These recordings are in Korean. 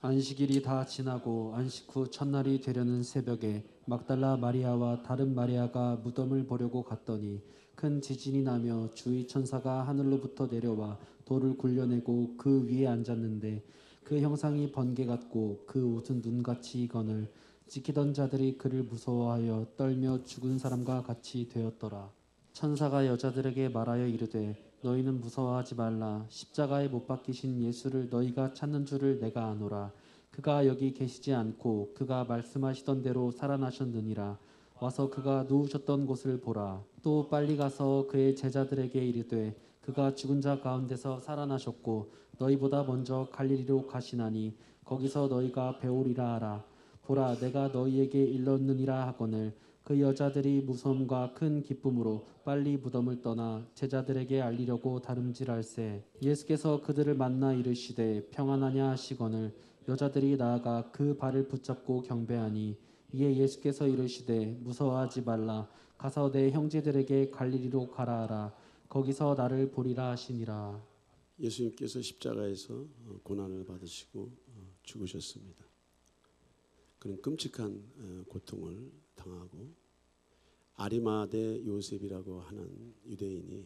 안식일이 다 지나고 안식 후 첫날이 되려는 새벽에 막달라 마리아와 다른 마리아가 무덤을 보려고 갔더니 큰 지진이 나며 주의 천사가 하늘로부터 내려와 돌을 굴려내고 그 위에 앉았는데 그 형상이 번개 같고 그 옷은 눈같이 이거늘 지키던 자들이 그를 무서워하여 떨며 죽은 사람과 같이 되었더라. 천사가 여자들에게 말하여 이르되 너희는 무서워하지 말라. 십자가에 못 박히신 예수를 너희가 찾는 줄을 내가 아노라. 그가 여기 계시지 않고 그가 말씀하시던 대로 살아나셨느니라. 와서 그가 누우셨던 곳을 보라. 또 빨리 가서 그의 제자들에게 이르되 그가 죽은 자 가운데서 살아나셨고 너희보다 먼저 갈릴리로 가시나니 거기서 너희가 배우리라 하라. 보라 내가 너희에게 일렀느니라 하거늘 그 여자들이 무서움과 큰 기쁨으로 빨리 무덤을 떠나 제자들에게 알리려고 다름질할세. 예수께서 그들을 만나 이르시되 평안하냐 하시거늘 여자들이 나아가 그 발을 붙잡고 경배하니 이에 예수께서 이르시되 무서워하지 말라. 가서 내 형제들에게 갈릴리로 가라 하라. 거기서 나를 보리라 하시니라. 예수님께서 십자가에서 고난을 받으시고 죽으셨습니다. 그런 끔찍한 고통을 당하고 아리마대 요셉이라고 하는 유대인이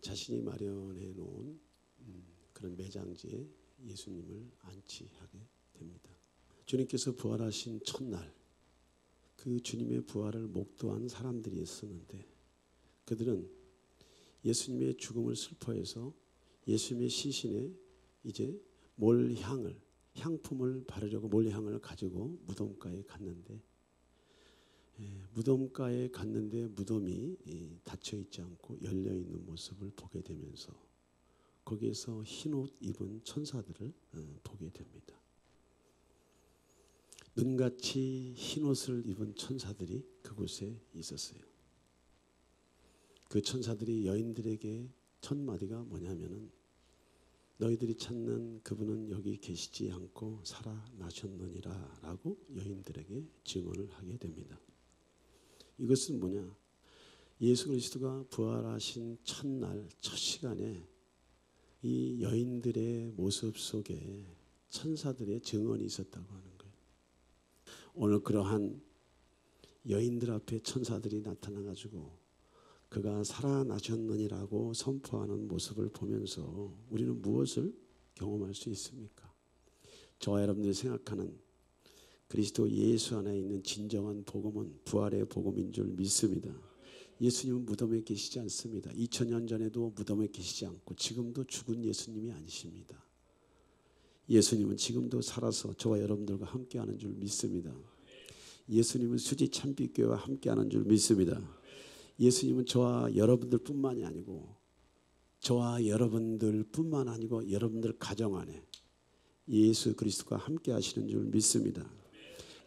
자신이 마련해 놓은 그런 매장지에 예수님을 안치하게 됩니다. 주님께서 부활하신 첫날 그 주님의 부활을 목도한 사람들이 있었는데 그들은 예수님의 죽음을 슬퍼해서 예수님의 시신에 이제 향품을 바르려고 몰향을 가지고 무덤가에 갔는데 무덤이 닫혀 있지 않고 열려 있는 모습을 보게 되면서 거기에서 흰옷 입은 천사들을 보게 됩니다. 눈같이 흰옷을 입은 천사들이 그곳에 있었어요. 그 천사들이 여인들에게 첫 마디가 뭐냐면은 너희들이 찾는 그분은 여기 계시지 않고 살아나셨느니라 라고 여인들에게 증언을 하게 됩니다. 이것은 뭐냐? 예수 그리스도가 부활하신 첫날 첫 시간에 이 여인들의 모습 속에 천사들의 증언이 있었다고 하는 거예요. 오늘 그러한 여인들 앞에 천사들이 나타나가지고 그가 살아나셨느니라고 선포하는 모습을 보면서 우리는 무엇을 경험할 수 있습니까? 저와 여러분들이 생각하는 그리스도 예수 안에 있는 진정한 복음은 부활의 복음인 줄 믿습니다. 예수님은 무덤에 계시지 않습니다. 2000년 전에도 무덤에 계시지 않고 지금도 죽은 예수님이 아니십니다. 예수님은 지금도 살아서 저와 여러분들과 함께하는 줄 믿습니다. 예수님은 수지 참빛교회와 함께하는 줄 믿습니다. 예수님은 저와 여러분들뿐만이 아니고 여러분들 가정 안에 예수 그리스도가 함께 하시는 줄 믿습니다.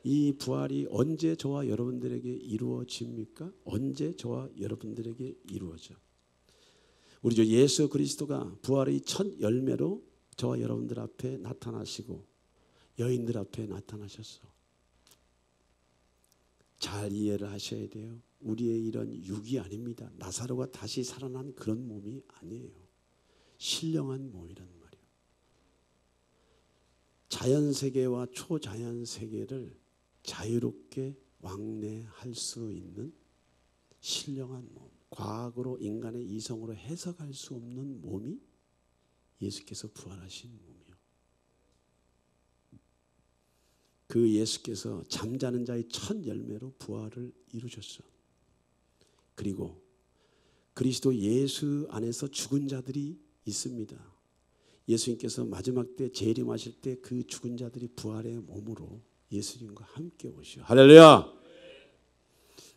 이 부활이 언제 저와 여러분들에게 이루어집니까? 언제 저와 여러분들에게 이루어져? 우리 주 예수 그리스도가 부활의 첫 열매로 저와 여러분들 앞에 나타나시고 여인들 앞에 나타나셨어. 잘 이해를 하셔야 돼요. 우리의 이런 육이 아닙니다. 나사로가 다시 살아난 그런 몸이 아니에요. 신령한 몸이란 말이에요. 자연세계와 초자연세계를 자유롭게 왕래할 수 있는 신령한 몸. 과학으로 인간의 이성으로 해석할 수 없는 몸이 예수께서 부활하신 몸이요. 그 예수께서 잠자는 자의 첫 열매로 부활을 이루셨어. 그리고 그리스도 예수 안에서 죽은 자들이 있습니다. 예수님께서 마지막 때 재림하실 때 그 죽은 자들이 부활의 몸으로 예수님과 함께 오시오. 할렐루야.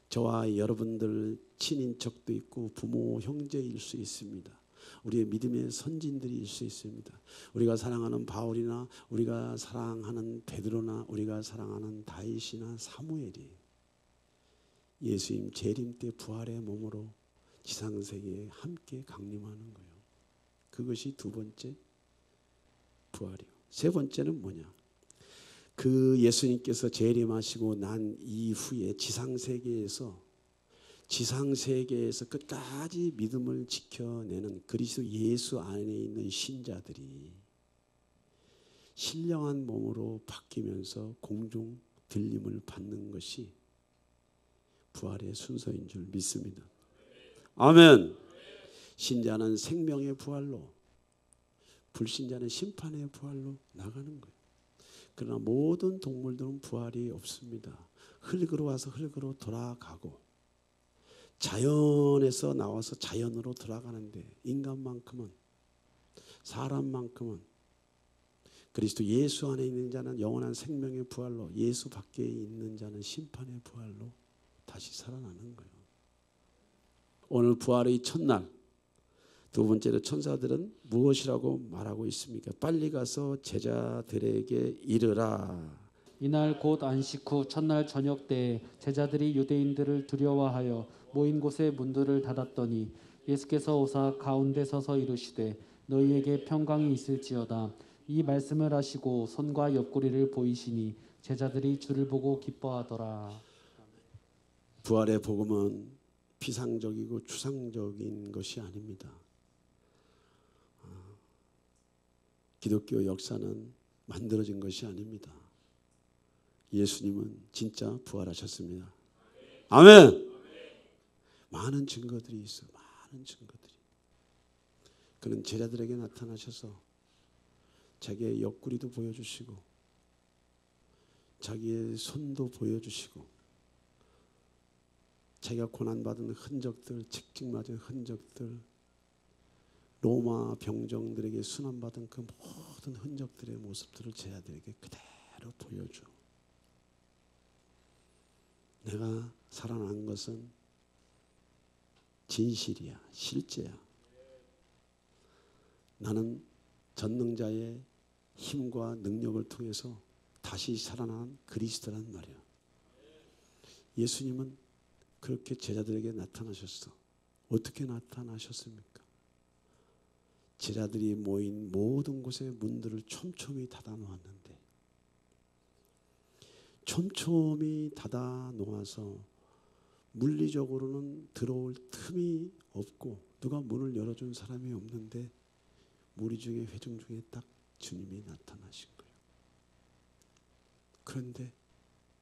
저와 여러분들 친인척도 있고 부모 형제일 수 있습니다. 우리의 믿음의 선진들일 수 있습니다. 우리가 사랑하는 바울이나 우리가 사랑하는 베드로나 우리가 사랑하는 다윗이나 사무엘이 예수님 재림 때 부활의 몸으로 지상세계에 함께 강림하는 거예요. 그것이 두 번째 부활이요. 세 번째는 뭐냐? 그 예수님께서 재림하시고 난 이후에 지상세계에서 끝까지 믿음을 지켜내는 그리스도 예수 안에 있는 신자들이 신령한 몸으로 바뀌면서 공중 들림을 받는 것이 부활의 순서인 줄 믿습니다. 아멘. 신자는 생명의 부활로, 불신자는 심판의 부활로 나가는 거예요. 그러나 모든 동물들은 부활이 없습니다. 흙으로 와서 흙으로 돌아가고 자연에서 나와서 자연으로 돌아가는데, 인간만큼은, 사람만큼은, 그리스도 예수 안에 있는 자는 영원한 생명의 부활로, 예수 밖에 있는 자는 심판의 부활로 다시 살아나는 거예요. 오늘 부활의 첫날, 두 번째로 천사들은 무엇이라고 말하고 있습니까? 빨리 가서 제자들에게 이르라. 이날 곧 안식 후 첫날 저녁 때에 제자들이 유대인들을 두려워하여 모인 곳에 문들을 닫았더니 예수께서 오사 가운데 서서 이르시되 너희에게 평강이 있을지어다. 이 말씀을 하시고 손과 옆구리를 보이시니 제자들이 주를 보고 기뻐하더라. 부활의 복음은 피상적이고 추상적인 것이 아닙니다. 기독교 역사는 만들어진 것이 아닙니다. 예수님은 진짜 부활하셨습니다. 아멘. 많은 증거들이 있어요. 많은 증거들이. 그는 제자들에게 나타나셔서 자기의 옆구리도 보여주시고 자기의 손도 보여주시고 자기가 고난받은 흔적들, 책찍맞은 흔적들, 로마 병정들에게 순환받은 그 모든 흔적들의 모습들을 제자들에게 그대로 보여줘. 내가 살아난 것은 진실이야, 실제야. 나는 전능자의 힘과 능력을 통해서 다시 살아난 그리스도란 말이야. 예수님은 그렇게 제자들에게 나타나셨어. 어떻게 나타나셨습니까? 제자들이 모인 모든 곳에 문들을 촘촘히 닫아 놓았는데, 촘촘히 닫아 놓아서 물리적으로는 들어올 틈이 없고 누가 문을 열어준 사람이 없는데 무리 중에 회중 중에 딱 주님이 나타나신 거예요. 그런데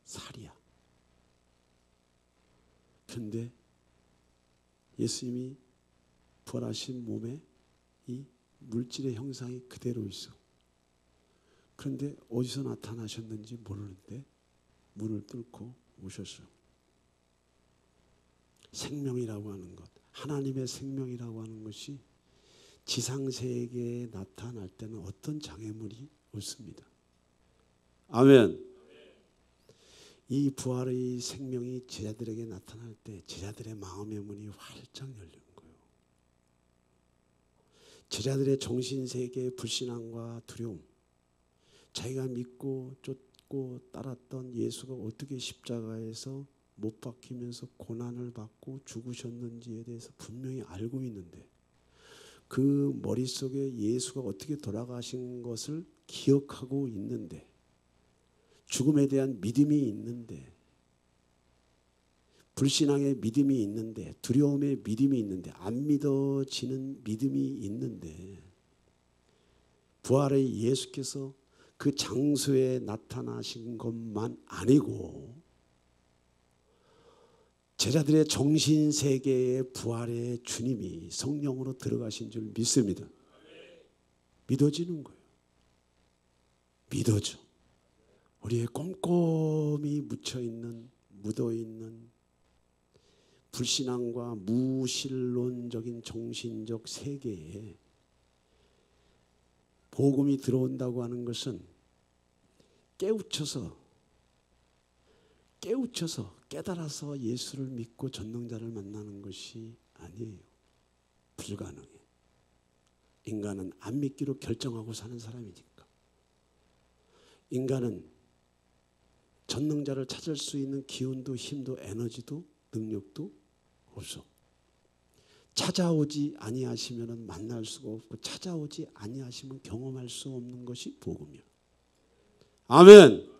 살이야. 그런데 예수님이 부활하신 몸에 이 물질의 형상이 그대로 있어. 그런데 어디서 나타나셨는지 모르는데 문을 뚫고 오셨어요. 생명이라고 하는 것, 하나님의 생명이라고 하는 것이 지상세계에 나타날 때는 어떤 장애물이 없습니다. 아멘. 이 부활의 생명이 제자들에게 나타날 때 제자들의 마음의 문이 활짝 열린 거예요. 제자들의 정신세계의 불신앙과 두려움, 자기가 믿고 쫓고 따랐던 예수가 어떻게 십자가에서 못 박히면서 고난을 받고 죽으셨는지에 대해서 분명히 알고 있는데, 그 머릿속에 예수가 어떻게 돌아가신 것을 기억하고 있는데, 죽음에 대한 믿음이 있는데, 불신앙의 믿음이 있는데, 두려움의 믿음이 있는데, 안 믿어지는 믿음이 있는데, 부활의 예수께서 그 장소에 나타나신 것만 아니고 제자들의 정신세계의 부활의 주님이 성령으로 들어가신 줄 믿습니다. 믿어지는 거예요. 믿어져. 우리의 꼼꼼히 묻혀있는, 묻어있는 불신앙과 무신론적인 정신적 세계에 복음이 들어온다고 하는 것은 깨우쳐서 깨달아서 예수를 믿고 전능자를 만나는 것이 아니에요. 불가능해. 인간은 안 믿기로 결정하고 사는 사람이니까. 인간은 전능자를 찾을 수 있는 기운도 힘도 에너지도 능력도 없어. 찾아오지 아니하시면 만날 수가 없고, 찾아오지 아니하시면 경험할 수 없는 것이 복음이야. 아멘.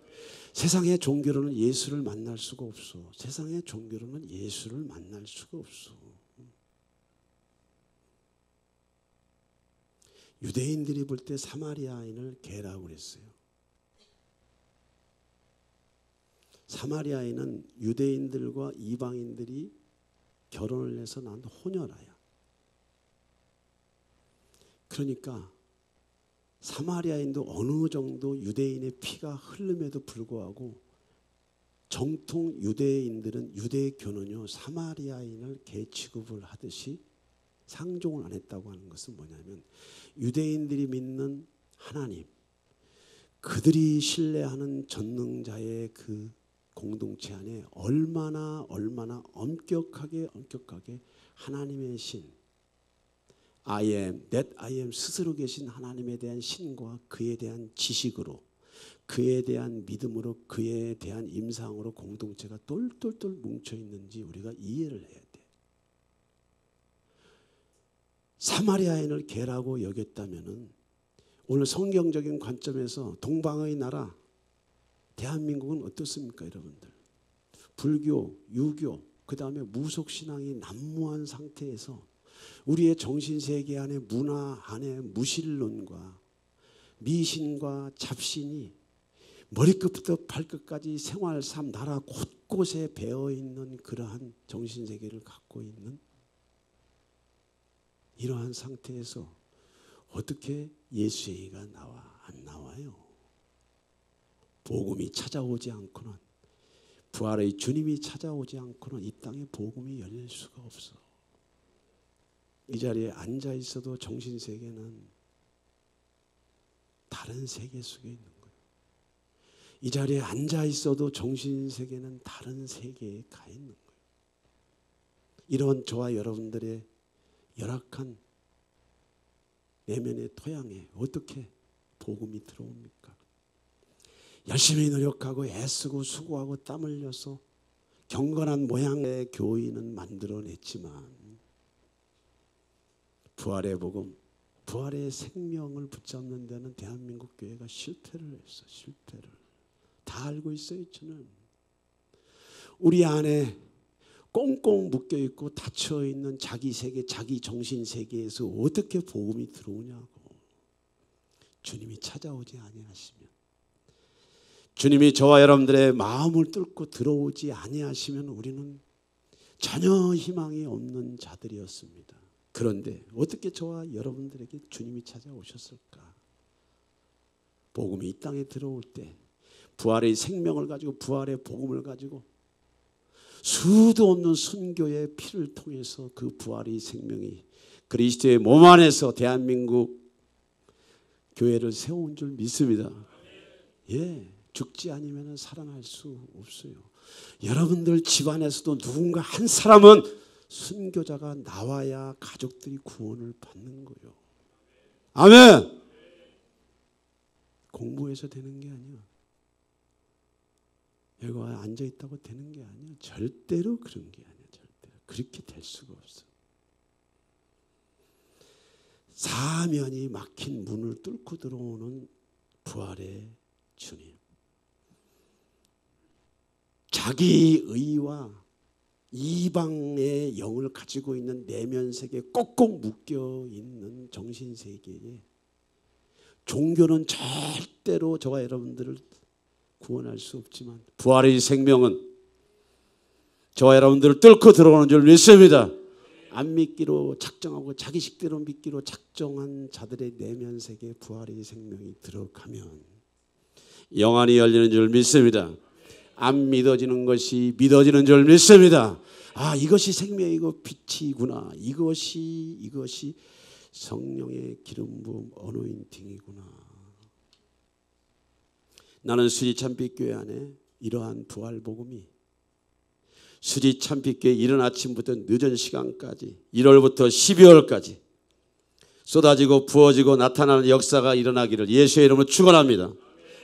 세상의 종교로는 예수를 만날 수가 없어. 세상의 종교로는 예수를 만날 수가 없어. 유대인들이 볼 때 사마리아인을 개라고 그랬어요. 사마리아인은 유대인들과 이방인들이 결혼을 해서 난 혼혈아야. 그러니까 사마리아인도 어느 정도 유대인의 피가 흐름에도 불구하고 정통 유대인들은 유대교는요 사마리아인을 개 취급을 하듯이 상종을 안 했다고 하는 것은 뭐냐면 유대인들이 믿는 하나님, 그들이 신뢰하는 전능자의 그 공동체 안에 얼마나 엄격하게 하나님의 신, I am, that I am 스스로 계신 하나님에 대한 신과 그에 대한 지식으로, 그에 대한 믿음으로, 그에 대한 임상으로 공동체가 똘똘똘 뭉쳐 있는지 우리가 이해를 해야 돼. 사마리아인을 개라고 여겼다면은 오늘 성경적인 관점에서 동방의 나라 대한민국은 어떻습니까, 여러분들? 불교, 유교, 그 다음에 무속신앙이 난무한 상태에서 우리의 정신세계 안에 문화 안에 무신론과 미신과 잡신이 머리끝부터 발끝까지 생활삶 나라 곳곳에 배어있는 그러한 정신세계를 갖고 있는 이러한 상태에서 어떻게 예수 얘기가 나와? 안 나와요. 복음이 찾아오지 않고는, 부활의 주님이 찾아오지 않고는 이 땅에 복음이 열릴 수가 없어. 이 자리에 앉아 있어도 정신세계는 다른 세계 속에 있는 거예요. 이 자리에 앉아 있어도 정신세계는 다른 세계에 가 있는 거예요. 이런 저와 여러분들의 열악한 내면의 토양에 어떻게 복음이 들어옵니까? 열심히 노력하고 애쓰고 수고하고 땀 흘려서 경건한 모양의 교인은 만들어냈지만 부활의 복음, 부활의 생명을 붙잡는 데는 대한민국 교회가 실패를 했어. 실패를. 다 알고 있어요. 저는 우리 안에 꽁꽁 묶여있고 닫혀있는 자기 세계, 자기 정신세계에서 어떻게 복음이 들어오냐고. 주님이 찾아오지 아니하시면, 주님이 저와 여러분들의 마음을 뚫고 들어오지 아니하시면 우리는 전혀 희망이 없는 자들이었습니다. 그런데 어떻게 저와 여러분들에게 주님이 찾아오셨을까? 복음이 이 땅에 들어올 때 부활의 생명을 가지고, 부활의 복음을 가지고 수도 없는 순교의 피를 통해서 그 부활의 생명이 그리스도의 몸 안에서 대한민국 교회를 세운 줄 믿습니다. 예, 죽지 않으면 살아날 수 없어요. 여러분들 집안에서도 누군가 한 사람은 순교자가 나와야 가족들이 구원을 받는 거예요. 아멘. 공부해서 되는 게 아니야. 여기 와 앉아있다고 되는 게 아니야. 절대로 그런 게 아니야. 절대로. 그렇게 될 수가 없어. 사면이 막힌 문을 뚫고 들어오는 부활의 주님. 자기 의와 이방의 영을 가지고 있는 내면세계에 꼭꼭 묶여있는 정신세계에 종교는 절대로 저와 여러분들을 구원할 수 없지만 부활의 생명은 저와 여러분들을 뚫고 들어오는 줄 믿습니다. 안 믿기로 작정하고 자기식대로 믿기로 작정한 자들의 내면세계에 부활의 생명이 들어가면 영안이 열리는 줄 믿습니다. 안 믿어지는 것이 믿어지는 줄 믿습니다. 아, 이것이 생명이고 빛이구나. 이것이 성령의 기름 부음 어노인팅이구나. 나는 수지참빛교회 안에 이러한 부활 복음이 수지참빛교회 이른 아침부터 늦은 시간까지 1월부터 12월까지 쏟아지고 부어지고 나타나는 역사가 일어나기를 예수의 이름으로 축원합니다.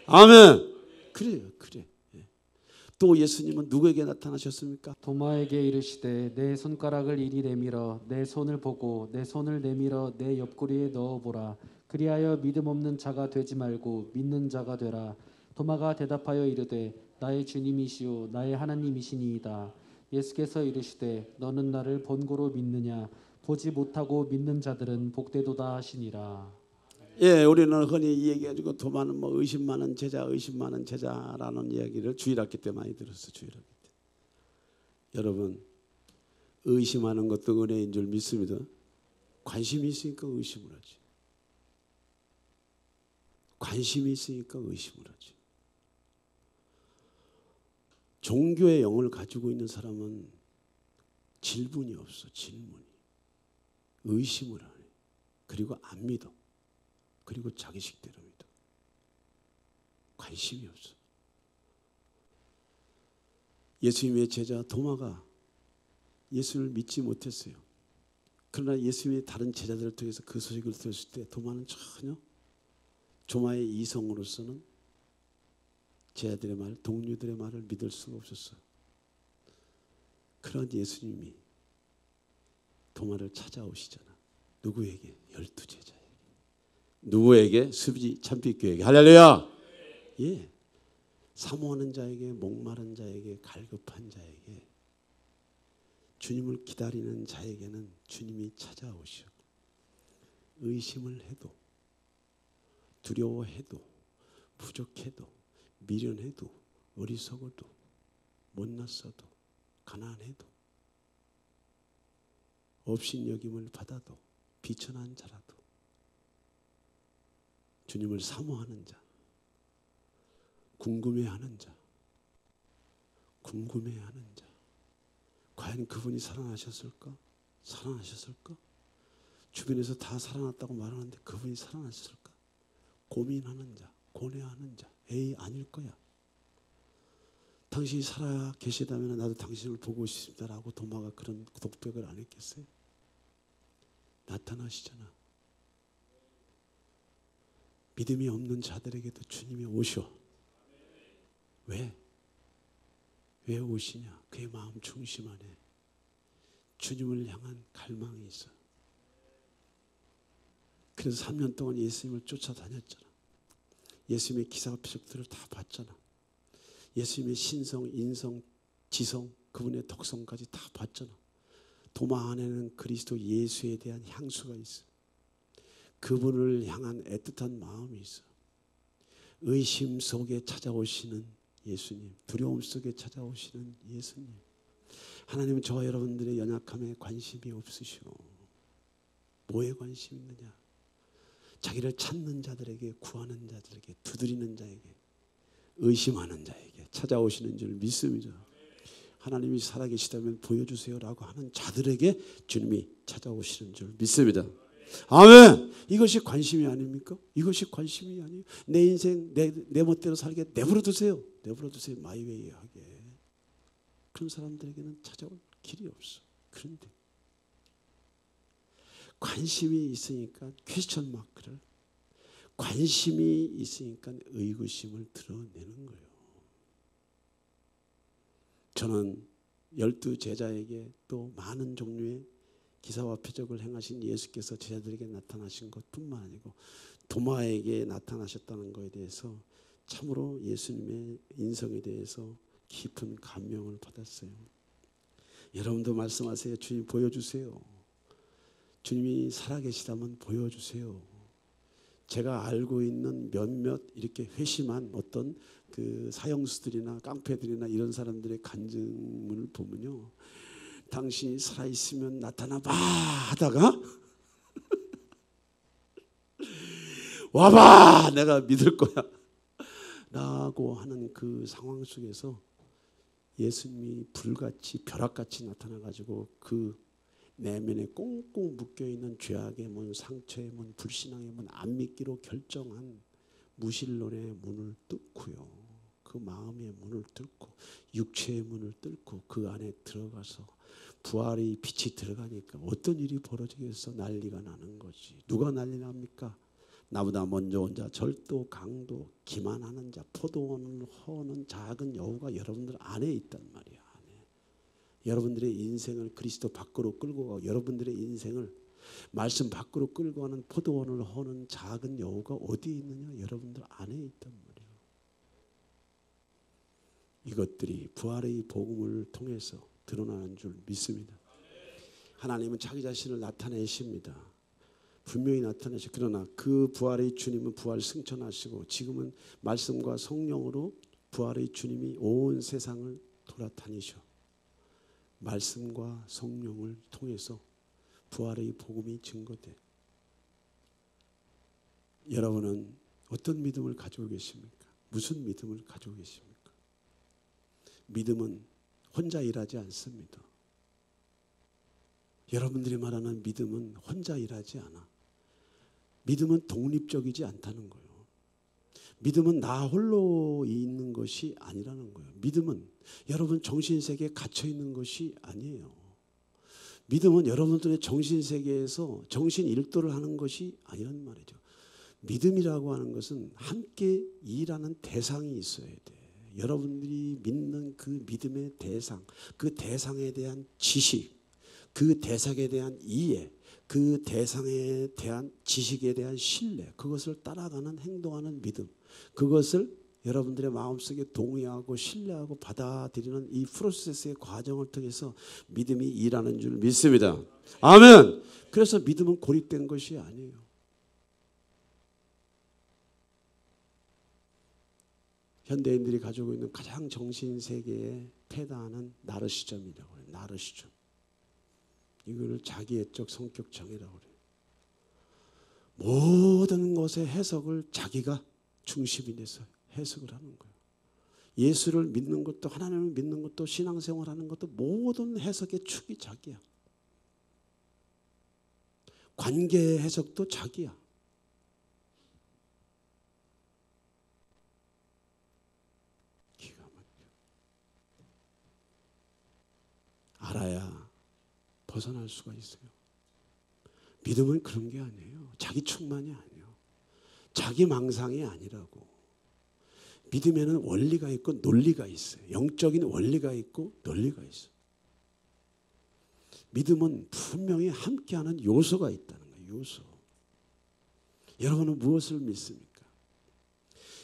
아멘. 그래요. 그래. 또 예수님은 누구에게 나타나셨습니까? 도마에게 이르시되 내 손가락을 이리 내밀어 내 손을 보고 내 손을 내밀어 내 옆구리에 넣어보라. 그리하여 믿음 없는 자가 되지 말고 믿는 자가 되라. 도마가 대답하여 이르되 나의 주님이시오 나의 하나님이시니이다. 예수께서 이르시되 너는 나를 본고로 믿느냐? 보지 못하고 믿는 자들은 복되도다 하시니라. 예, 우리는 흔히 얘기해가지고 도마는 뭐 의심 많은 제자, 의심 많은 제자라는 이야기를 주일학기 때 많이 들었어. 주일학기 때. 여러분, 의심하는 것도 은혜인 줄 믿습니다. 관심이 있으니까 의심을 하지. 관심이 있으니까 의심을 하지. 종교의 영을 가지고 있는 사람은 질문이 없어. 질문이. 의심을 하네. 그리고 안 믿어. 그리고 자기식대로 믿어. 관심이 없어. 예수님의 제자 도마가 예수를 믿지 못했어요. 그러나 예수님의 다른 제자들을 통해서 그 소식을 들었을 때 도마는 전혀 조마의 이성으로서는 제자들의 말, 동료들의 말을 믿을 수가 없었어요. 그런 예수님이 도마를 찾아오시잖아. 누구에게? 12제자에게. 누구에게? 수비 참빛교회에게. 할렐루야. 예. 사모하는 자에게, 목마른 자에게, 갈급한 자에게, 주님을 기다리는 자에게는 주님이 찾아오시오. 의심을 해도, 두려워해도, 부족해도, 미련해도, 어리석어도, 못났어도, 가난해도, 업신여김을 받아도, 비천한 자라도 주님을 사모하는 자, 궁금해하는 자, 궁금해하는 자, 과연 그분이 살아나셨을까? 살아나셨을까? 주변에서 다 살아났다고 말하는데 그분이 살아나셨을까? 고민하는 자, 고뇌하는 자, 에이 아닐 거야. 당신이 살아 계시다면 나도 당신을 보고 싶습니다라고 도마가 그런 독백을 안 했겠어요? 나타나시잖아. 믿음이 없는 자들에게도 주님이 오셔. 왜? 왜 오시냐? 그의 마음 중심 안에 주님을 향한 갈망이 있어. 그래서 3년 동안 예수님을 쫓아다녔잖아. 예수님의 기사 표적들을 다 봤잖아. 예수님의 신성, 인성, 지성, 그분의 덕성까지 다 봤잖아. 도마 안에는 그리스도 예수에 대한 향수가 있어. 그분을 향한 애틋한 마음이 있어. 의심 속에 찾아오시는 예수님, 두려움 속에 찾아오시는 예수님. 하나님은 저와 여러분들의 연약함에 관심이 없으시오. 뭐에 관심이 있느냐? 자기를 찾는 자들에게, 구하는 자들에게, 두드리는 자에게, 의심하는 자에게 찾아오시는 줄 믿습니다. 하나님이 살아계시다면 보여주세요라고 하는 자들에게 주님이 찾아오시는 줄 믿습니다. 아멘. 이것이 관심이 아닙니까? 이것이 관심이 아니에요. 내 인생 내 멋대로 살게 내버려 두세요. 내버려 두세요. 마이웨이 하게. 그런 사람들에게는 찾아올 길이 없어. 그런데 관심이 있으니까 퀘스천 마크를, 관심이 있으니까 의구심을 드러내는 거예요. 저는 12제자에게 또 많은 종류의 기사와 표적을 행하신 예수께서 제자들에게 나타나신 것뿐만 아니고 도마에게 나타나셨다는 것에 대해서 참으로 예수님의 인성에 대해서 깊은 감명을 받았어요. 여러분도 말씀하세요. 주님 보여주세요. 주님이 살아계시다면 보여주세요. 제가 알고 있는 몇몇 이렇게 회심한 어떤 그 사형수들이나 깡패들이나 이런 사람들의 간증문을 보면요, 당신이 살아있으면 나타나봐 하다가 와봐 내가 믿을 거야 라고 하는 그 상황 속에서 예수님이 불같이 벼락같이 나타나가지고 그 내면에 꽁꽁 묶여있는 죄악의 문, 상처의 문, 불신앙의 문, 안 믿기로 결정한 무신론의 문을 뚫고요, 그 마음의 문을 뚫고 육체의 문을 뚫고 그 안에 들어가서 부활의 빛이 들어가니까 어떤 일이 벌어지겠어? 난리가 나는 거지. 누가 난리 납니까? 나보다 먼저 온 자, 절도, 강도, 기만하는 자, 포도원을 허는 작은 여우가 여러분들 안에 있단 말이야. 안에. 여러분들의 인생을 그리스도 밖으로 끌고 가고 여러분들의 인생을 말씀 밖으로 끌고 가는 포도원을 허는 작은 여우가 어디에 있느냐? 여러분들 안에 있단 말이야. 이것들이 부활의 복음을 통해서 드러나는 줄 믿습니다. 하나님은 자기 자신을 나타내십니다. 분명히 나타나시. 그러나 그 부활의 주님은 부활 승천하시고 지금은 말씀과 성령으로 부활의 주님이 온 세상을 돌아다니셔. 말씀과 성령을 통해서 부활의 복음이 증거돼. 여러분은 어떤 믿음을 가지고 계십니까? 무슨 믿음을 가지고 계십니까? 믿음은 혼자 일하지 않습니다. 여러분들이 말하는 믿음은 혼자 일하지 않아. 믿음은 독립적이지 않다는 거예요. 믿음은 나 홀로 있는 것이 아니라는 거예요. 믿음은 여러분 정신세계에 갇혀 있는 것이 아니에요. 믿음은 여러분들의 정신세계에서 정신일도를 하는 것이 아니란 말이죠. 믿음이라고 하는 것은 함께 일하는 대상이 있어야 돼. 여러분들이 믿는 그 믿음의 대상, 그 대상에 대한 지식, 그 대상에 대한 이해, 그 대상에 대한 지식에 대한 신뢰, 그것을 따라가는 행동하는 믿음, 그것을 여러분들의 마음속에 동의하고 신뢰하고 받아들이는 이 프로세스의 과정을 통해서 믿음이 일하는 줄 믿습니다. 아멘. 그래서 믿음은 고립된 것이 아니에요. 현대인들이 가지고 있는 가장 정신세계의 패단은 나르시즘이라고 해요. 나르시즘. 이거를 자기애적 성격 장애라고 그래요. 모든 것의 해석을 자기가 중심이 돼서 해석을 하는 거예요. 예수를 믿는 것도 하나님을 믿는 것도 신앙생활하는 것도 모든 해석의 축이 자기야. 관계의 해석도 자기야. 기가 막혀. 알아야 벗어날 수가 있어요. 믿음은 그런 게 아니에요. 자기 충만이 아니에요. 자기 망상이 아니라고. 믿음에는 원리가 있고 논리가 있어요. 영적인 원리가 있고 논리가 있어요. 믿음은 분명히 함께하는 요소가 있다는 거예요. 요소. 여러분은 무엇을 믿습니까?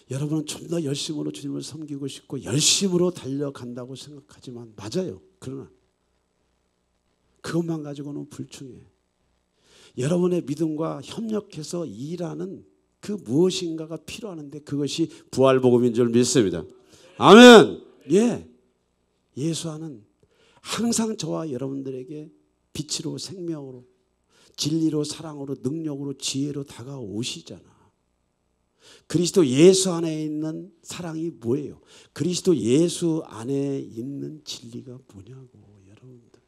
여러분은 좀 더 열심으로 주님을 섬기고 싶고 열심으로 달려간다고 생각하지만 맞아요. 그러나 그것만 가지고는 불충해. 여러분의 믿음과 협력해서 일하는 그 무엇인가가 필요하는데 그것이 부활복음인 줄 믿습니다. 아멘. 예. 예수와는 항상 저와 여러분들에게 빛으로 생명으로 진리로 사랑으로 능력으로 지혜로 다가오시잖아. 그리스도 예수 안에 있는 사랑이 뭐예요? 그리스도 예수 안에 있는 진리가 뭐냐고 여러분들.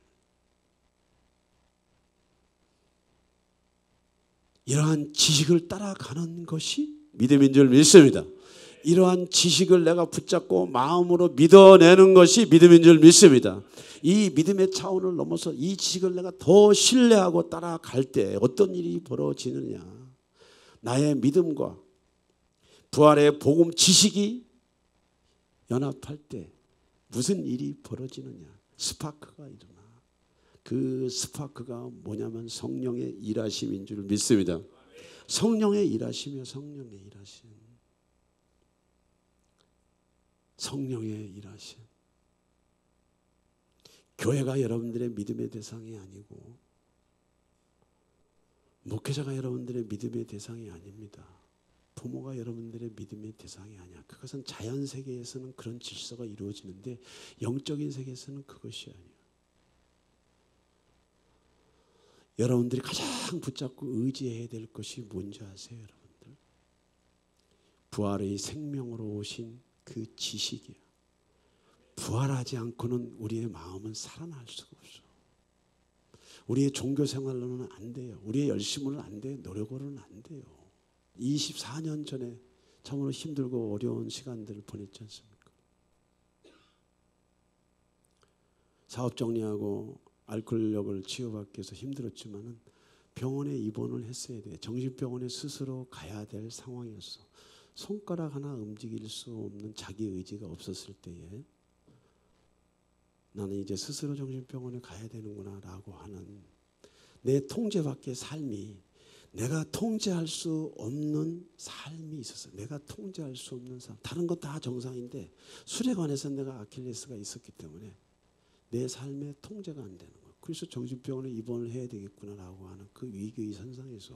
이러한 지식을 따라가는 것이 믿음인 줄 믿습니다. 이러한 지식을 내가 붙잡고 마음으로 믿어내는 것이 믿음인 줄 믿습니다. 이 믿음의 차원을 넘어서 이 지식을 내가 더 신뢰하고 따라갈 때 어떤 일이 벌어지느냐. 나의 믿음과 부활의 복음 지식이 연합할 때 무슨 일이 벌어지느냐. 스파크가 일어나. 그 스파크가 뭐냐면 성령의 일하심인 줄 믿습니다. 성령의 일하심이요. 성령의 일하심. 성령의 일하심. 교회가 여러분들의 믿음의 대상이 아니고 목회자가 여러분들의 믿음의 대상이 아닙니다. 부모가 여러분들의 믿음의 대상이 아니야. 그것은 자연 세계에서는 그런 질서가 이루어지는데 영적인 세계에서는 그것이 아니야. 여러분들이 가장 붙잡고 의지해야 될 것이 뭔지 아세요, 여러분들? 부활의 생명으로 오신 그 지식이야. 부활하지 않고는 우리의 마음은 살아날 수가 없어. 우리의 종교 생활로는 안 돼요. 우리의 열심으로는 안 돼요. 노력으로는 안 돼요. 24년 전에 참으로 힘들고 어려운 시간들을 보냈지 않습니까? 사업 정리하고 알코올력을 치유받기 위해서 힘들었지만은 병원에 입원을 했어야 돼. 정신병원에 스스로 가야 될 상황이었어. 손가락 하나 움직일 수 없는 자기 의지가 없었을 때에 나는 이제 스스로 정신병원에 가야 되는구나 라고 하는 내 통제 밖의 삶이 내가 통제할 수 없는 삶이 있었어요. 내가 통제할 수 없는 삶. 다른 거 다 정상인데 술에 관해서 내가 아킬레스가 있었기 때문에 내 삶에 통제가 안 되는 거예요. 그래서 정신병원에 입원을 해야 되겠구나라고 하는 그 위기의 선상에서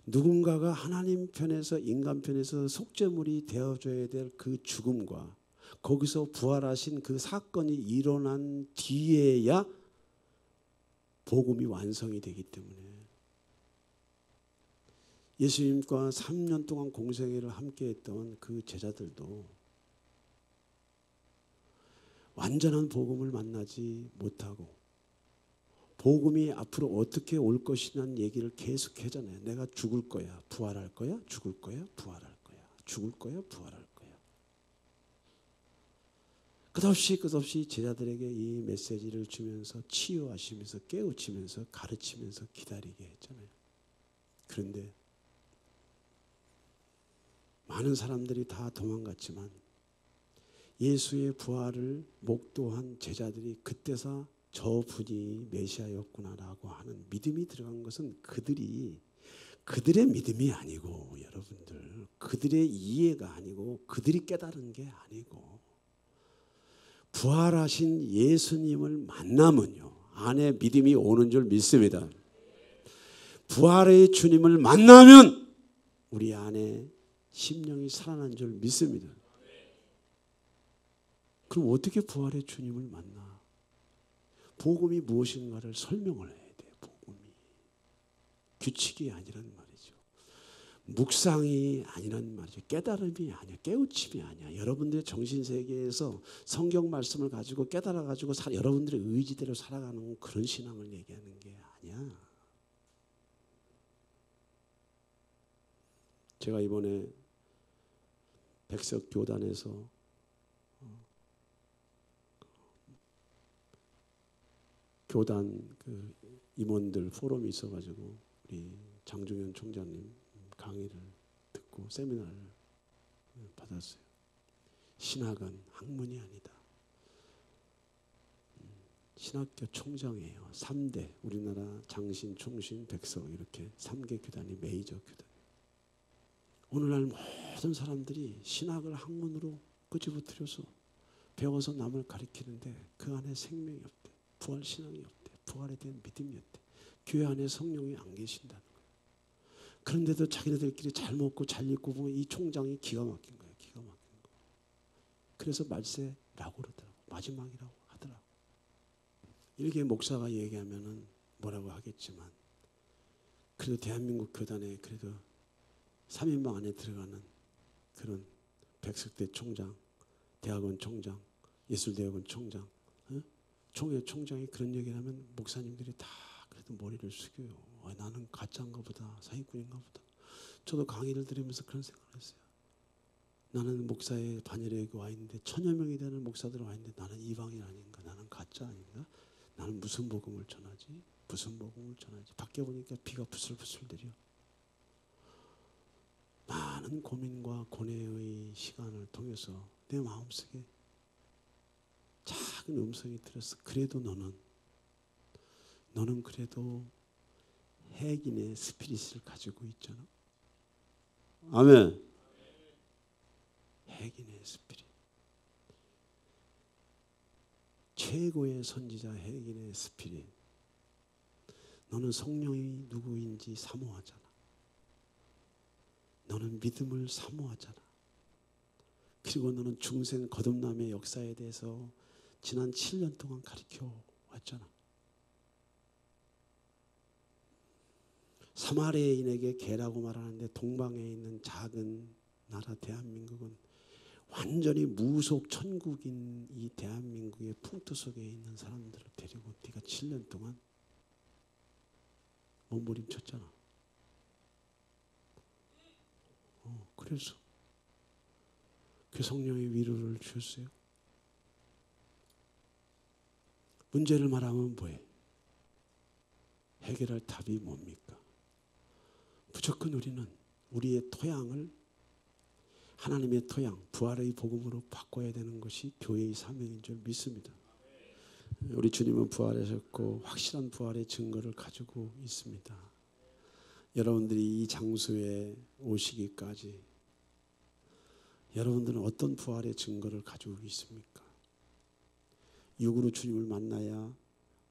누군가가 하나님 편에서 인간 편에서 속죄물이 되어줘야 될 그 죽음과 거기서 부활하신 그 사건이 일어난 뒤에야 복음이 완성이 되기 때문에 예수님과 3년 동안 공생애를 함께 했던 그 제자들도 완전한 복음을 만나지 못하고 복음이 앞으로 어떻게 올 것이냐는 얘기를 계속 하잖아요. 내가 죽을 거야, 부활할 거야, 죽을 거야, 부활할 거야, 죽을 거야, 부활할 거야. 끝없이 제자들에게 이 메시지를 주면서 치유하시면서 깨우치면서 가르치면서 기다리게 했잖아요. 그런데 많은 사람들이 다 도망갔지만 예수의 부활을 목도한 제자들이 그때서 저분이 메시아였구나라고 하는 믿음이 들어간 것은 그들의 믿음이 아니고 여러분들 그들의 이해가 아니고 그들이 깨달은 게 아니고 부활하신 예수님을 만나면요 안에 믿음이 오는 줄 믿습니다. 부활의 주님을 만나면 우리 안에 심령이 살아난 줄 믿습니다. 그럼 어떻게 부활의 주님을 만나? 복음이 무엇인가를 설명을 해야 돼요. 복음이 규칙이 아니란 말이죠. 묵상이 아니란 말이죠. 깨달음이 아니야. 깨우침이 아니야. 여러분들의 정신세계에서 성경 말씀을 가지고 깨달아가지고 여러분들의 의지대로 살아가는 그런 신앙을 얘기하는 게 아니야. 제가 이번에 백석 교단에서 교단 그 임원들 포럼이 있어가지고 우리 장종현 총장님 강의를 듣고 세미나를 받았어요. 신학은 학문이 아니다. 신학교 총장이에요. 3대 우리나라 장신, 총신, 백석 이렇게 3개 교단이 메이저 교단. 오늘날 모든 사람들이 신학을 학문으로 끄집어뜨려서 배워서 남을 가리키는데 그 안에 생명이 없대. 부활 신앙이 없대. 부활에 대한 믿음이 없대. 교회 안에 성령이 안 계신다는 거예요. 그런데도 자기네들끼리 잘 먹고 잘 입고 보면 이 총장이 기가 막힌 거예요. 기가 막힌 거. 그래서 말세라고 그러더라고. 마지막이라고 하더라고. 이렇게 목사가 얘기하면은 뭐라고 하겠지만 그래도 대한민국 교단에 그래도 3인방 안에 들어가는 그런 백석대 총장, 대학원 총장, 예술대학원 총장, 총회 총장이 그런 얘기를 하면 목사님들이 다 그래도 머리를 숙여요. 나는 가짜인가 보다, 사기꾼인가 보다. 저도 강의를 들으면서 그런 생각을 했어요. 나는 목사의 반열에 와 있는데 1000여 명이 되는 목사들 와 있는데 나는 이방인 아닌가? 나는 가짜 아닌가? 나는 무슨 복음을 전하지? 무슨 복음을 전하지? 밖에 보니까 비가 부슬부슬 내려. 많은 고민과 고뇌의 시간을 통해서 내 마음속에 작은 음성이 들었어. 그래도 너는 그래도 핵인의 스피릿을 가지고 있잖아. 아멘. 핵인의 스피릿. 최고의 선지자 핵인의 스피릿. 너는 성령이 누구인지 사모하잖아. 너는 믿음을 사모하잖아. 그리고 너는 중생 거듭남의 역사에 대해서 지난 7년 동안 가르쳐 왔잖아. 사마리아인에게 개라고 말하는데 동방에 있는 작은 나라 대한민국은 완전히 무속 천국인 이 대한민국의 풍토 속에 있는 사람들을 데리고 네가 7년 동안 몸부림쳤잖아. 그래서 그 성령의 위로를 주셨어요. 문제를 말하면 뭐해? 해결할 답이 뭡니까? 무조건 우리는 우리의 토양을 하나님의 토양, 부활의 복음으로 바꿔야 되는 것이 교회의 사명인 줄 믿습니다. 우리 주님은 부활하셨고 확실한 부활의 증거를 가지고 있습니다. 여러분들이 이 장소에 오시기까지 여러분들은 어떤 부활의 증거를 가지고 있습니까? 육으로 주님을 만나야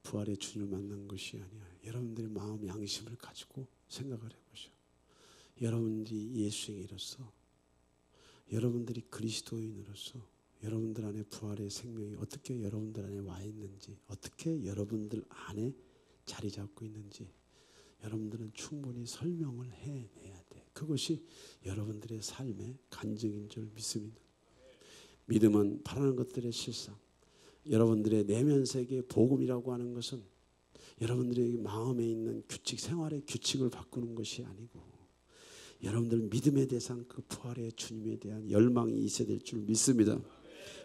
부활의 주님을 만난 것이 아니야. 여러분들의 마음 양심을 가지고 생각을 해보셔. 여러분들이 예수에게로서, 여러분들이 그리스도인으로서 여러분들 안에 부활의 생명이 어떻게 여러분들 안에 와 있는지, 어떻게 여러분들 안에 자리 잡고 있는지 여러분들은 충분히 설명을 해내야 돼. 그것이 여러분들의 삶의 간증인 줄 믿습니다. 믿음은 바라는 것들의 실상. 여러분들의 내면 세계 복음이라고 하는 것은 여러분들의 마음에 있는 규칙, 생활의 규칙을 바꾸는 것이 아니고 여러분들 믿음의 대상, 그 부활의 주님에 대한 열망이 있어야 될 줄 믿습니다.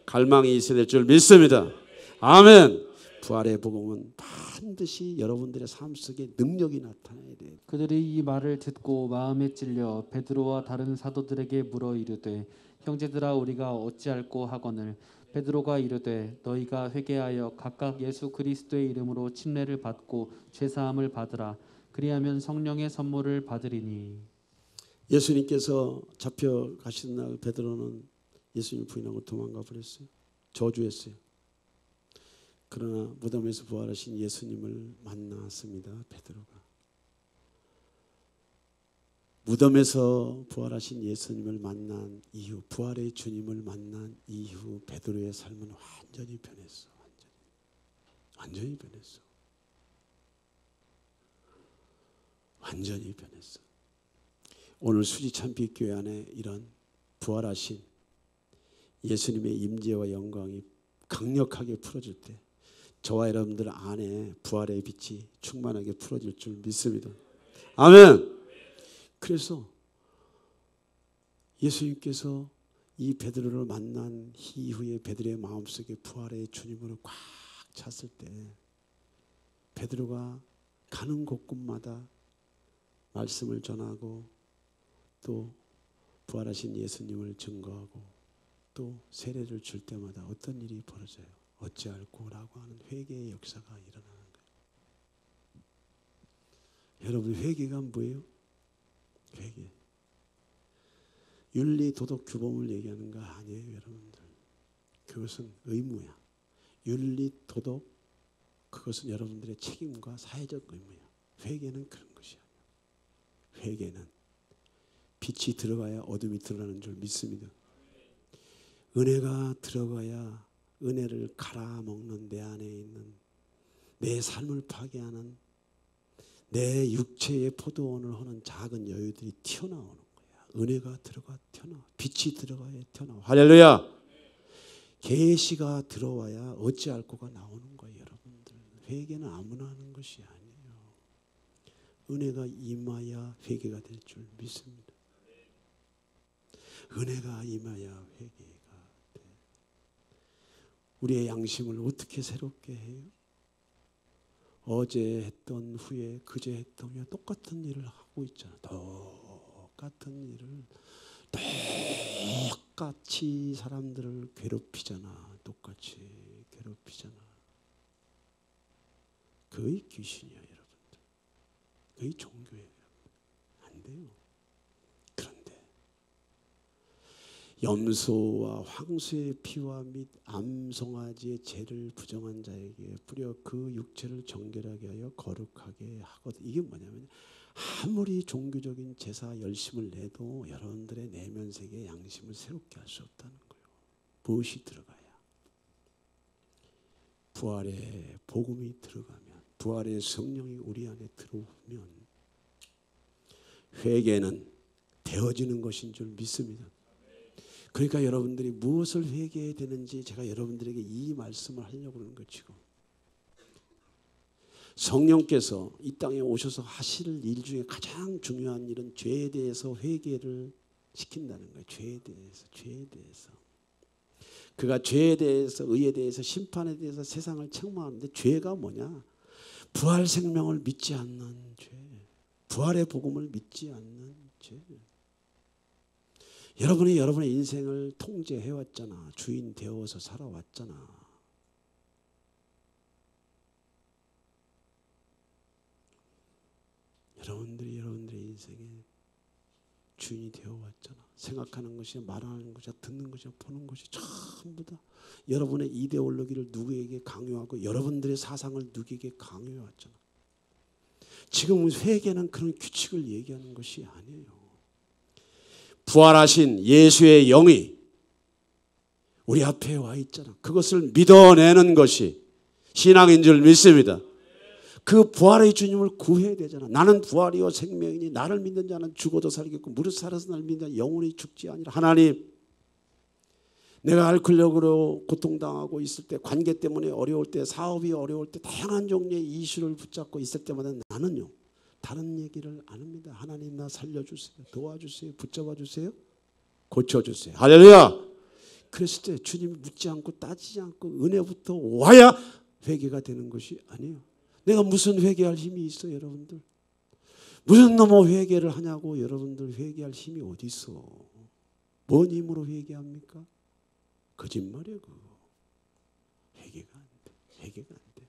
갈망이 있어야 될 줄 믿습니다. 아멘. 부활의 복음은 반드시 여러분들의 삶 속에 능력이 나타나야 돼요. 그들이 이 말을 듣고 마음에 찔려 베드로와 다른 사도들에게 물어 이르되 형제들아 우리가 어찌할꼬 하거늘 베드로가 이르되 너희가 회개하여 각각 예수 그리스도의 이름으로 침례를 받고 죄 사함을 받으라. 그리하면 성령의 선물을 받으리니. 예수님께서 잡혀가시던 날 베드로는 예수님 부인하고 도망가 버렸어요. 저주했어요. 그러나 무덤에서 부활하신 예수님을 만났습니다. 베드로가. 무덤에서 부활하신 예수님을 만난 이후, 부활의 주님을 만난 이후 베드로의 삶은 완전히 변했어. 완전히 변했어. 완전히 변했어. 오늘 수지 참빛 교회 안에 이런 부활하신 예수님의 임재와 영광이 강력하게 풀어질 때 저와 여러분들 안에 부활의 빛이 충만하게 풀어질 줄 믿습니다. 아멘. 그래서 예수님께서 이 베드로를 만난 이후에 베드로의 마음속에 부활의 주님으로 꽉 찼을 때 베드로가 가는 곳곳마다 말씀을 전하고 또 부활하신 예수님을 증거하고 또 세례를 줄 때마다 어떤 일이 벌어져요? 어찌할꼬라고 하는 회개의 역사가 일어나는 거예요. 여러분 회개가 뭐예요? 회개. 윤리 도덕 규범을 얘기하는 거 아니에요, 여러분들. 그것은 의무야. 윤리 도덕 그것은 여러분들의 책임과 사회적 의무야. 회개는 그런 것이 아니야. 회개는 빛이 들어가야 어둠이 드러나는 줄 믿습니다. 은혜가 들어가야 은혜를 갈아먹는 내 안에 있는 내 삶을 파괴하는 내 육체의 포도원을 하는 작은 여유들이 튀어나오는 거야. 은혜가 들어가 튀어나와. 빛이 들어가야 튀어나와. 할렐루야. 계시가 들어와야 어찌할꼬가 나오는 거예요. 여러분들. 회개는 아무나 하는 것이 아니에요. 은혜가 임하야 회개가 될 줄 믿습니다. 은혜가 임하야 회개가 돼. 우리의 양심을 어떻게 새롭게 해요? 어제 했던 후에 그제 했던 후에 똑같은 일을 하고 있잖아. 똑같은 일을 똑같이 사람들을 괴롭히잖아. 똑같이 괴롭히잖아. 그의 귀신이야, 여러분들. 그의 종교예요. 안 돼요. 그런데 염소와 황소의 피와 및 암송아지의 죄를 부정한 자에게 뿌려 그 육체를 정결하게 하여 거룩하게 하거든. 이게 뭐냐면 아무리 종교적인 제사 열심을 내도 여러분들의 내면 세계 양심을 새롭게 할 수 없다는 거예요. 무엇이 들어가야? 부활의 복음이 들어가면, 부활의 성령이 우리 안에 들어오면 회개는 되어지는 것인 줄 믿습니다. 그러니까 여러분들이 무엇을 회개해야 되는지 제가 여러분들에게 이 말씀을 하려고 하는 것 지금. 성령께서 이 땅에 오셔서 하실 일 중에 가장 중요한 일은 죄에 대해서 회개를 시킨다는 거예요. 죄에 대해서. 그가 죄에 대해서, 의에 대해서, 심판에 대해서 세상을 책망하는데 죄가 뭐냐? 부활 생명을 믿지 않는 죄. 부활의 복음을 믿지 않는 죄. 여러분이 여러분의 인생을 통제해왔잖아. 주인 되어서 살아왔잖아. 여러분들이 여러분들의 인생에 주인이 되어왔잖아. 생각하는 것이, 말하는 것이, 듣는 것이, 보는 것이 전부 다 여러분의 이데올로기를 누구에게 강요하고 여러분들의 사상을 누구에게 강요해왔잖아. 지금 회개는 그런 규칙을 얘기하는 것이 아니에요. 부활하신 예수의 영이 우리 앞에 와 있잖아. 그것을 믿어내는 것이 신앙인 줄 믿습니다. 그 부활의 주님을 구해야 되잖아. 나는 부활이요 생명이니 나를 믿는 자는 죽어도 살겠고 무릇 살아서 나를 믿는 자는 영원히 죽지 아니라. 하나님, 내가 알코올력으로 고통당하고 있을 때, 관계 때문에 어려울 때, 사업이 어려울 때, 다양한 종류의 이슈를 붙잡고 있을 때마다 나는요 다른 얘기를 안 합니다. 하나님, 나 살려주세요, 도와주세요, 붙잡아 주세요, 고쳐주세요. 할렐루야. 그랬을 때 주님이 묻지 않고 따지지 않고 은혜부터 와야 회개가 되는 것이 아니에요. 내가 무슨 회개할 힘이 있어 여러분들? 무슨 놈의 회개를 하냐고. 여러분들 회개할 힘이 어디 있어? 뭔 힘으로 회개합니까? 거짓말이야 그거. 회개가 안 돼. 회개가 안 돼.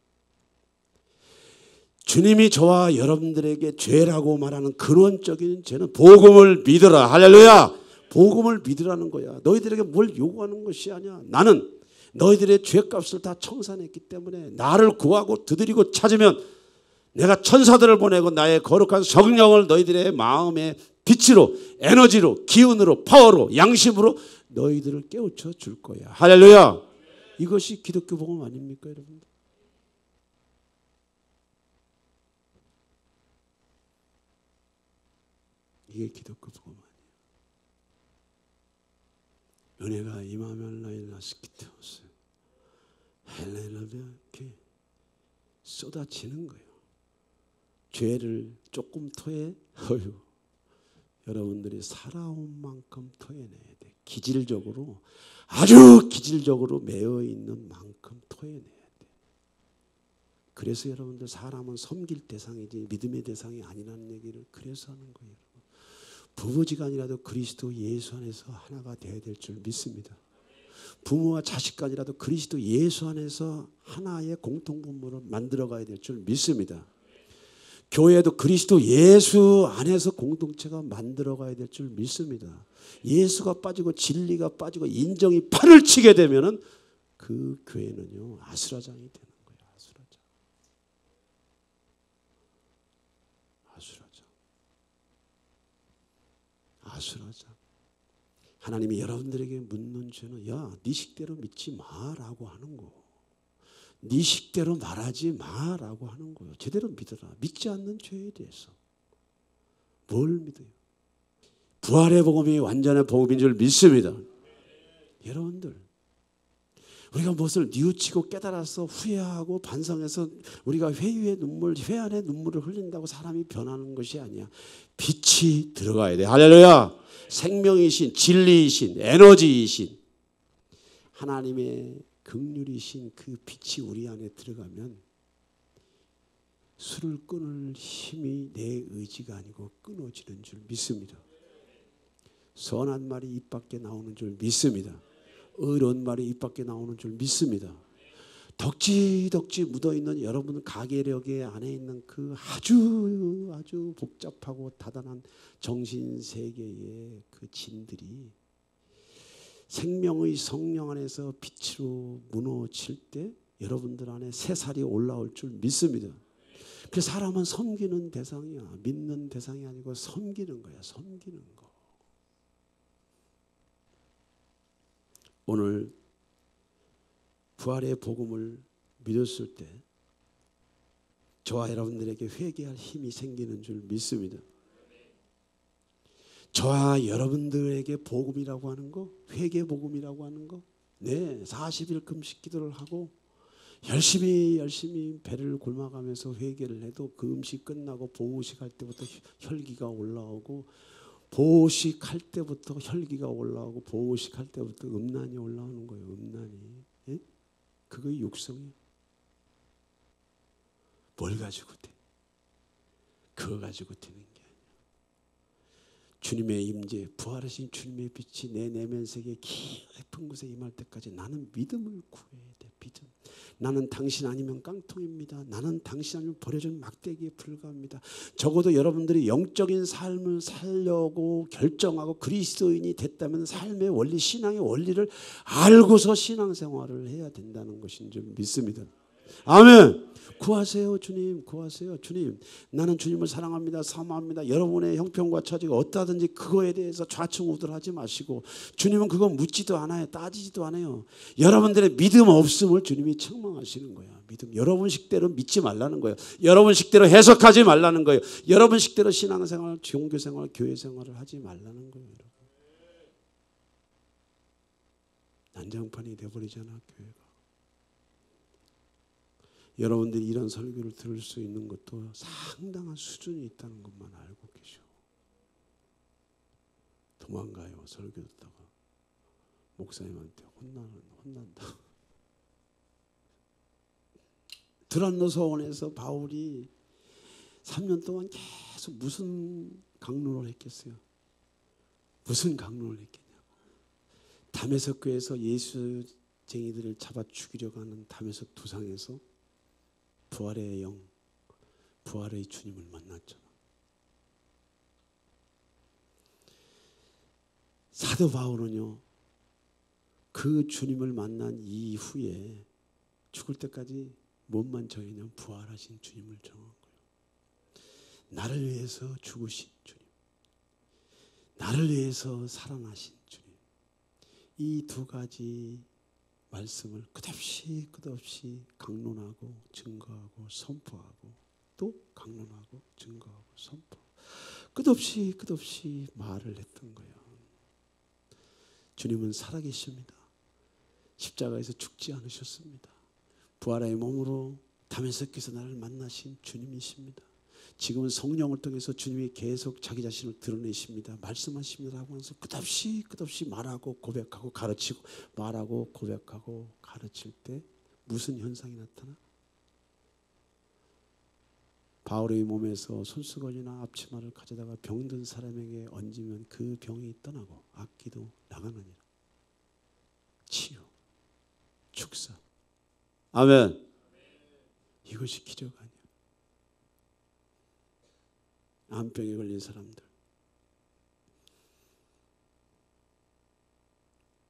주님이 저와 여러분들에게 죄라고 말하는 근원적인 죄는 복음을 믿어라. 할렐루야. 복음을 믿으라는 거야. 너희들에게 뭘 요구하는 것이 아니야. 나는 너희들의 죄값을 다 청산했기 때문에 나를 구하고 두드리고 찾으면 내가 천사들을 보내고 나의 거룩한 성령을 너희들의 마음의 빛으로, 에너지로, 기운으로, 파워로, 양심으로 너희들을 깨우쳐 줄 거야. 할렐루야. 이것이 기독교 복음 아닙니까 여러분들? 이게 기독교 복음 아니에요. 은혜가 임하면 나이나 스키테오스 헬레나베 이렇게 쏟아지는 거예요. 죄를 조금 토해, 어휴, 여러분들이 살아온 만큼 토해내야 돼. 기질적으로, 아주 기질적으로 매여 있는 만큼 토해내야 돼. 그래서 여러분들 사람은 섬길 대상이지 믿음의 대상이 아니라는 얘기를 그래서 하는 거예요. 부부지간이라도 그리스도 예수 안에서 하나가 되어야 될 줄 믿습니다. 부모와 자식간이라도 그리스도 예수 안에서 하나의 공통분모를 만들어가야 될 줄 믿습니다. 교회도 그리스도 예수 안에서 공동체가 만들어가야 될 줄 믿습니다. 예수가 빠지고 진리가 빠지고 인정이 판을 치게 되면은 그 교회는요 아수라장이 되는 거예요. 아수라장. 아수라장. 아수라장. 하나님이 여러분들에게 묻는 죄는 야, 네 식대로 믿지 마라고 하는 거. 네 식대로 말하지 마라고 하는 거예요. 제대로 믿어라. 믿지 않는 죄에 대해서. 뭘 믿어요? 부활의 복음이 완전한 복음인 줄 믿습니다. 여러분들, 우리가 무엇을 뉘우치고 깨달아서 후회하고 반성해서 우리가 회유의 눈물, 회한의 눈물을 흘린다고 사람이 변하는 것이 아니야. 빛이 들어가야 돼. 할렐루야. 생명이신, 진리이신, 에너지이신 하나님의 긍휼이신 그 빛이 우리 안에 들어가면 술을 끊을 힘이 내 의지가 아니고 끊어지는 줄 믿습니다. 선한 말이 입 밖에 나오는 줄 믿습니다. 의로운 말이 입 밖에 나오는 줄 믿습니다. 덕지덕지 묻어있는 여러분 가계력의 안에 있는 그 아주 복잡하고 다단한 정신세계의 그 진들이 생명의 성령 안에서 빛으로 무너질 때 여러분들 안에 새살이 올라올 줄 믿습니다. 그래서 사람은 섬기는 대상이야. 믿는 대상이 아니고 섬기는 거야. 섬기는 거. 오늘 부활의 복음을 믿었을 때 저와 여러분들에게 회개할 힘이 생기는 줄 믿습니다. 저와 여러분들에게 복음이라고 하는 거, 회개 복음이라고 하는 거, 네, 40일 금식 기도를 하고 열심히 배를 곪아가면서 회개를 해도 그 음식 끝나고 보호식 할 때부터 혈기가 올라오고 보호식 할 때부터 혈기가 올라오고 보호식 할 때부터 음란이 올라오는 거예요. 음란이. 예? 그거 육성이에요. 뭘 가지고 돼? 그거 가지고 되는 게 아니야. 주님의 임재, 부활하신 주님의 빛이 내 내면 세계 깊은 곳에 임할 때까지 나는 믿음을 구해야 돼. 믿음. 나는 당신 아니면 깡통입니다. 나는 당신 아니면 버려진 막대기에 불과합니다. 적어도 여러분들이 영적인 삶을 살려고 결정하고 그리스도인이 됐다면 삶의 원리, 신앙의 원리를 알고서 신앙생활을 해야 된다는 것인 줄 믿습니다. 아멘. 구하세요 주님, 구하세요 주님. 나는 주님을 사랑합니다, 사모합니다. 여러분의 형편과 처지가 어떠하든지 그거에 대해서 좌충우돌하지 마시고, 주님은 그거 묻지도 않아요, 따지지도 않아요. 여러분들의 믿음 없음을 주님이 책망하시는 거예요. 믿음, 여러분 식대로 믿지 말라는 거예요. 여러분 식대로 해석하지 말라는 거예요. 여러분 식대로 신앙생활, 종교생활, 교회생활을 하지 말라는 거예요. 여러분. 난장판이 되어버리잖아 교회가. 여러분들이 이런 설교를 들을 수 있는 것도 상당한 수준이 있다는 것만 알고 계셔. 도망가요. 설교 듣다가 목사님한테 혼난다. 드란노 서원에서 바울이 3년 동안 계속 무슨 강론을 했겠어요? 무슨 강론을 했겠냐고. 다메섹 교회에서 예수쟁이들을 잡아 죽이려고 하는 다메섹 두상에서 부활의 영, 부활의 주님을 만났잖아. 사도 바울은요, 그 주님을 만난 이후에 죽을 때까지 뭔만 정했냐면 부활하신 주님을 정한 거예요. 나를 위해서 죽으신 주님, 나를 위해서 살아나신 주님, 이 두 가지 말씀을 끝없이 강론하고 증거하고 선포하고 또 강론하고 증거하고 선포하고 끝없이 말을 했던 거예요. 주님은 살아계십니다. 십자가에서 죽지 않으셨습니다. 부활의 몸으로 다메섹에서 나를 만나신 주님이십니다. 지금은 성령을 통해서 주님이 계속 자기 자신을 드러내십니다. 말씀하십니다 하면서 끝없이 말하고 고백하고 가르치고, 말하고 고백하고 가르칠 때 무슨 현상이 나타나? 바울의 몸에서 손수건이나 앞치마를 가져다가 병든 사람에게 얹으면 그 병이 떠나고 악기도 나가느니라. 치유, 축사. 아멘. 이것이 기적 아니야. 암병에 걸린 사람들,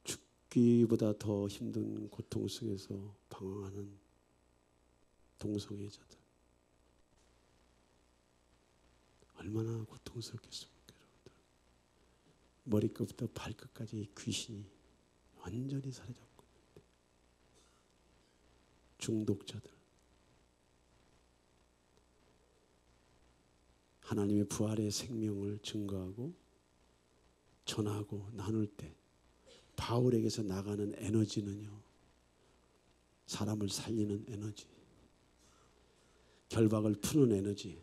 죽기보다 더 힘든 고통 속에서 방황하는 동성애자들, 얼마나 고통스럽겠습니까, 여러분들. 머리끝부터 발끝까지 귀신이 완전히 사로잡고 있는데, 중독자들, 하나님의 부활의 생명을 증거하고 전하고 나눌 때 바울에게서 나가는 에너지는요, 사람을 살리는 에너지, 결박을 푸는 에너지,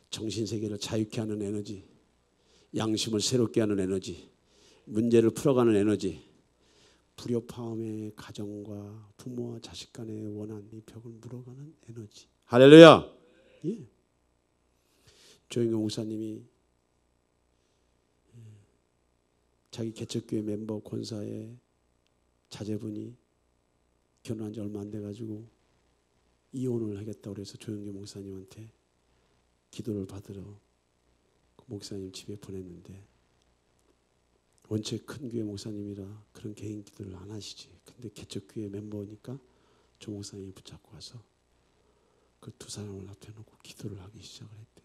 정신세계를 자유케 하는 에너지, 양심을 새롭게 하는 에너지, 문제를 풀어가는 에너지, 불협화음의 가정과 부모와 자식 간의 원한의 벽을 물어가는 에너지. 할렐루야. 예. 조영경 목사님이 자기 개척교회 멤버 권사의 자제분이 결혼한 지 얼마 안 돼가지고 이혼을 하겠다고 해서 조영경 목사님한테 기도를 받으러 그 목사님 집에 보냈는데, 원체 큰 교회 목사님이라 그런 개인 기도를 안 하시지. 근데 개척교회 멤버니까 조 목사님이 붙잡고 와서 그 두 사람을 앞에 놓고 기도를 하기 시작을 했대.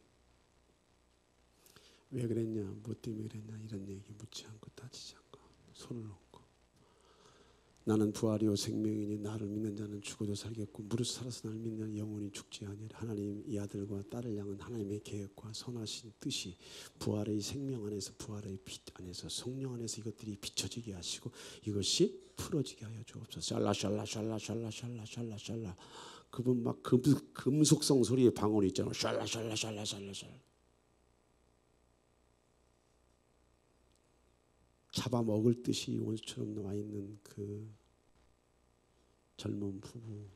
왜 그랬냐, 뭐 때문에 그랬냐, 이런 얘기 묻지 않고 따지지 않고 손을 얹고, 나는 부활이요 생명이니 나를 믿는 자는 죽어도 살겠고 무릇 살아서 나를 믿는 자는 영원히 죽지 아니하리라. 하나님 이 아들과 딸을 향한 하나님의 계획과 선하신 뜻이 부활의 생명 안에서, 부활의 빛 안에서, 성령 안에서 이것들이 비춰지게 하시고 이것이 풀어지게 하여 주옵소서. 샬라. 그분 막 금속성 소리의 방언이 있잖아. 샬라. 잡아먹을 듯이 원수처럼 나와 있는 그 젊은 부부,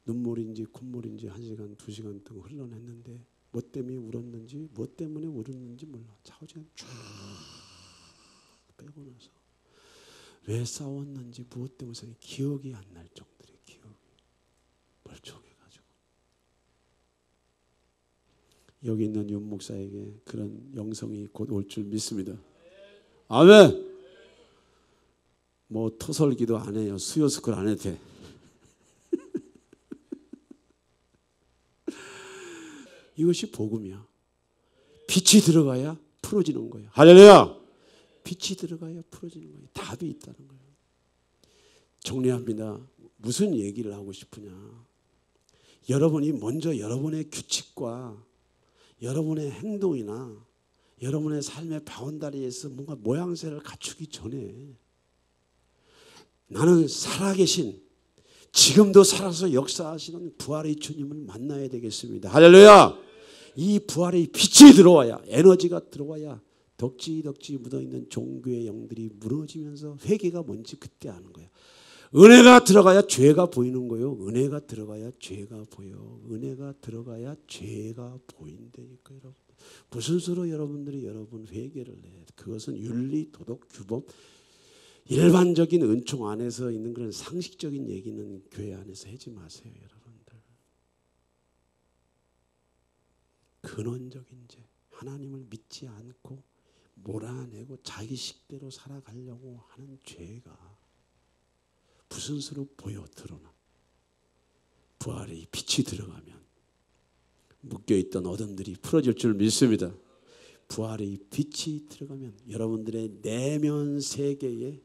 눈물인지 콧물인지 1시간 2시간 동안 흘러냈는데 뭐 때문에 울었는지 몰라. 차오지가 쭉 빼고 나서 왜 싸웠는지 무엇 때문에 기억이 안 날 정도의 기억이 멀쩡해가지고, 여기 있는 윤 목사에게 그런 영성이 곧 올 줄 믿습니다. 아멘. 뭐 토설기도 안 해요. 수요스쿨 안 해도 돼. 이것이 복음이야. 빛이 들어가야 풀어지는 거예요. 할렐루야. 빛이 들어가야 풀어지는 거예요. 답이 있다는 거예요. 정리합니다. 무슨 얘기를 하고 싶으냐. 여러분이 먼저 여러분의 규칙과 여러분의 행동이나 여러분의 삶의 바운다리에서 뭔가 모양새를 갖추기 전에 나는 살아계신 지금도 살아서 역사하시는 부활의 주님을 만나야 되겠습니다. 할렐루야. 이 부활의 빛이 들어와야, 에너지가 들어와야 덕지덕지 묻어있는 종교의 영들이 무너지면서 회개가 뭔지 그때 아는 거야. 은혜가 들어가야 죄가 보이는 거예요. 은혜가 들어가야 죄가 보여. 은혜가 들어가야 죄가 보인다니까 여러분. 무슨 수로 여러분들이 여러분 회개를 해. 그것은 윤리, 도덕, 규범, 일반적인 은총 안에서 있는 그런 상식적인 얘기는 교회 안에서 하지 마세요. 여러분들. 근원적인 죄, 하나님을 믿지 않고 몰아내고 자기 식대로 살아가려고 하는 죄가 무슨 수로 보여 드러나. 부활의 빛이 들어가면 묶여있던 어둠들이 풀어질 줄 믿습니다. 부활의 빛이 들어가면 여러분들의 내면 세계에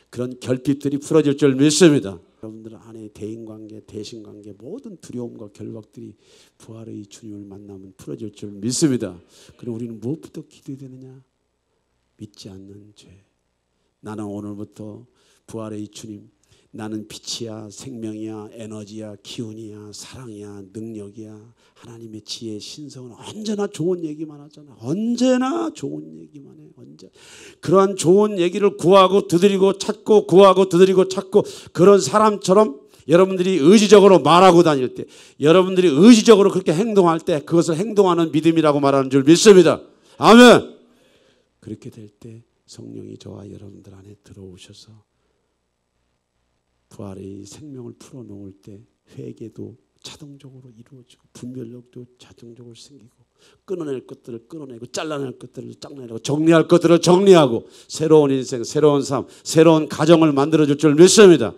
그런 결핍들이 풀어질 줄 믿습니다. 여러분들 안에 대인관계, 대신관계 모든 두려움과 결박들이 부활의 주님을 만나면 풀어질 줄 믿습니다. 그럼 우리는 무엇부터 기도해야 되느냐? 믿지 않는 죄. 나는 오늘부터 부활의 주님, 나는 빛이야, 생명이야, 에너지야, 기운이야, 사랑이야, 능력이야, 하나님의 지혜, 신성은 언제나 좋은 얘기만 하잖아. 언제나 좋은 얘기만 해. 언제 그러한 좋은 얘기를 구하고 두드리고 찾고 구하고 두드리고 찾고 그런 사람처럼 여러분들이 의지적으로 말하고 다닐 때, 여러분들이 의지적으로 그렇게 행동할 때 그것을 행동하는 믿음이라고 말하는 줄 믿습니다. 아멘. 그렇게 될 때 성령이 저와 여러분들 안에 들어오셔서 부활의 생명을 풀어놓을 때 회개도 자동적으로 이루어지고 분별력도 자동적으로 생기고 끊어낼 것들을 끊어내고 잘라낼 것들을 잘라내고 정리할 것들을 정리하고 새로운 인생, 새로운 삶, 새로운 가정을 만들어줄 줄 믿습니다.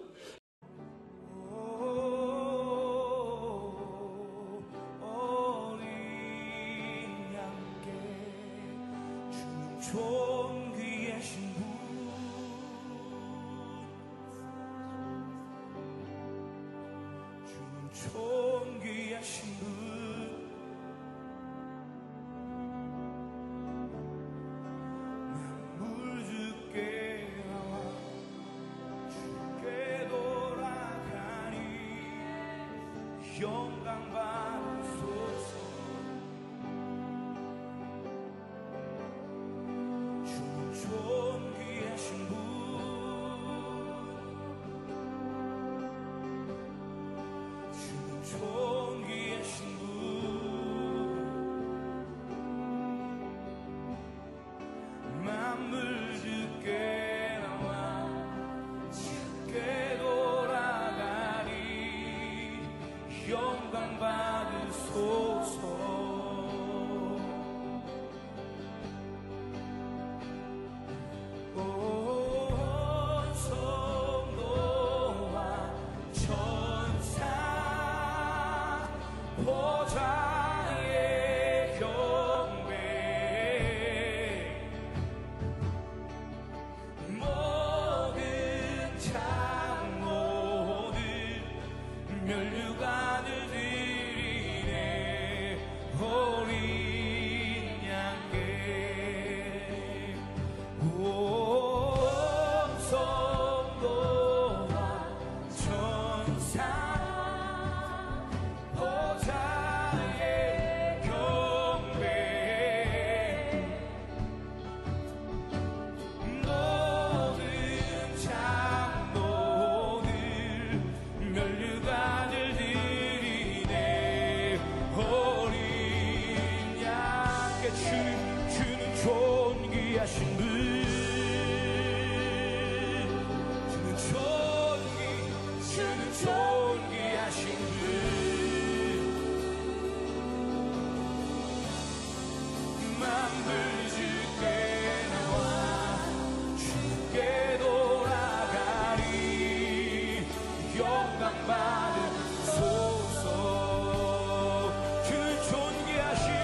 영광 받으소서. 그 존귀하신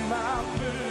마음을